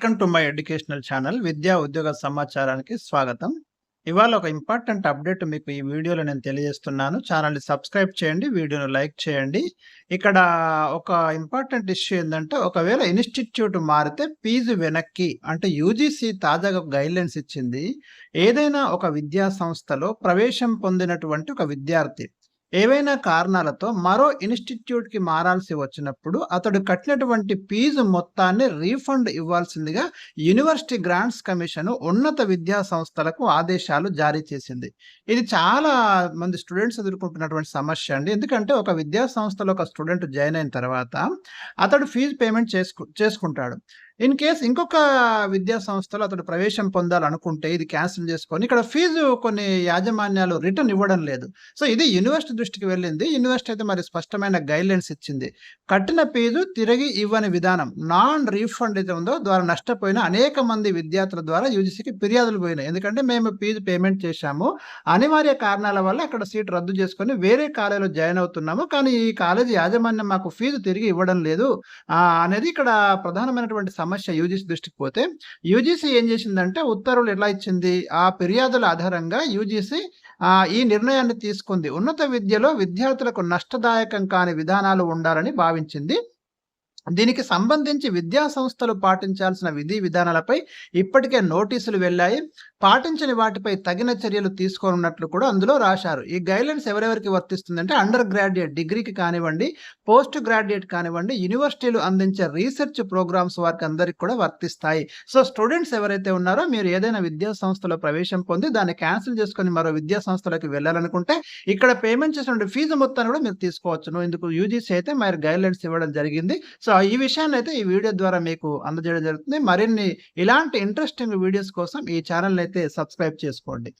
Welcome to my educational channel విద్యా ఉద్యోగ సమాచారానికి స్వాగతం. ఇవాళ ఒక ఇంపార్టెంట్ అప్డేట్ మీకు ఈ వీడియోలో నేను తెలియజేస్తున్నాను. ఛానల్‌ని సబ్స్క్రైబ్ చేయండి. వీడియోను లైక్ చేయండి. ఇక్కడ ఒక ఇంపార్టెంట్ ఇష్యూ ఏందంటే, ఒకవేళ ఇన్‌స్టిట్యూట్ మారితే ఫీజు వెనక్కి అంటే యూజీసీ తాజాగా గైడ్‌లైన్స్ ఇచ్చింది. ఏదైనా ఒక విద్యా సంస్థలో ప్రవేశం పొందినటువంటి ఒక విద్యార్థి ఏవైనా కారణాలతో మరో ఇన్‌స్టిట్యూట్‌కి మారాల్సి వచ్చినప్పుడు అతడు కట్టినటువంటి ఫీజు మొత్తాన్ని రీఫండ్ ఇవ్వాల్సిందిగా యూనివర్సిటీ గ్రాంట్స్ కమిషన్ ఉన్నత విద్యా సంస్థలకు ఆదేశాలు జారీ చేసింది. ఇది చాలా మంది స్టూడెంట్స్ ఎదుర్కొంటున్నటువంటి సమస్య అండి. ఎందుకంటే ఒక విద్యా సంస్థలో ఒక స్టూడెంట్ జాయిన్ అయిన తర్వాత అతడు ఫీజు పేమెంట్ చేసుకుంటాడు. ఇన్ కేస్ ఇంకొక విద్యా సంస్థలో అతడు ప్రవేశం పొందాలనుకుంటే ఇది క్యాన్సిల్ చేసుకొని ఇక్కడ ఫీజు కొన్ని యాజమాన్యాలు రిటర్న్ ఇవ్వడం లేదు. సో ఇది యూనివర్సిటీ దృష్టికి వెళ్ళింది. యూనివర్సిటీ అయితే మరి స్పష్టమైన గైడ్‌లైన్స్ ఇచ్చింది. కట్టిన ఫీజు తిరిగి ఇవ్వని విధానం నాన్ రీఫండ్ అయితే ఉందో ద్వారా నష్టపోయిన అనేక మంది విద్యార్థుల ద్వారా యూజీసీకి ఫిర్యాదులు పోయినాయి. ఎందుకంటే మేము ఫీజు పేమెంట్ చేశాము. అనివార్య కారణాల వల్ల అక్కడ సీట్ రద్దు చేసుకొని వేరే కాలేజీలో జాయిన్ అవుతున్నాము. కానీ ఈ కాలేజీ యాజమాన్యం మాకు ఫీజు తిరిగి ఇవ్వడం లేదు అనేది ఇక్కడ ప్రధానమైనటువంటి సమస్య యూజీసీ దృష్టికి పోతే, యూజీసీ ఏం చేసిందంటే ఉత్తర్వులు ఎలా ఇచ్చింది? ఆ ఫిర్యాదుల ఆధారంగా యూజీసీ ఈ నిర్ణయాన్ని తీసుకుంది. ఉన్నత విద్యలో విద్యార్థులకు నష్టదాయకం కాని విధానాలు ఉండాలని భావించింది. దీనికి సంబంధించి విద్యా సంస్థలు పాటించాల్సిన విధి విధానాలపై ఇప్పటికే నోటీసులు వెళ్ళాయి. పాటించని వాటిపై తగిన చర్యలు తీసుకోనున్నట్లు కూడా అందులో రాశారు. ఈ గైడ్‌లైన్స్ ఎవరెవరికి వర్తిస్తుందంటే అండర్ గ్రాడ్యుయేట్ డిగ్రీకి కానివ్వండి, పోస్ట్ గ్రాడ్యుయేట్ కానివ్వండి, యూనివర్సిటీలు అందించే రీసెర్చ్ ప్రోగ్రామ్స్ వారికి అందరికి కూడా వర్తిస్తాయి. సో స్టూడెంట్స్ ఎవరైతే ఉన్నారో మీరు ఏదైనా విద్యా సంస్థలో ప్రవేశం పొంది దాన్ని క్యాన్సిల్ చేసుకొని మరో విద్యా సంస్థలోకి వెళ్ళాలనుకుంటే ఇక్కడ పేమెంట్ చేసినటువంటి ఫీజు మొత్తాన్ని కూడా మీరు తీసుకోవచ్చును. ఇందుకు యూజీసీ అయితే మరి గైడ్‌లైన్స్ ఇవ్వడం జరిగింది. సో ఈ విషయాన్నైతే ఈ వీడియో ద్వారా మీకు అందజేయడం జరుగుతుంది. మరిన్ని ఇలాంటి ఇంట్రెస్టింగ్ వీడియోస్ కోసం ఈ ఛానల్‌ని అయితే సబ్స్క్రైబ్ చేసుకోండి.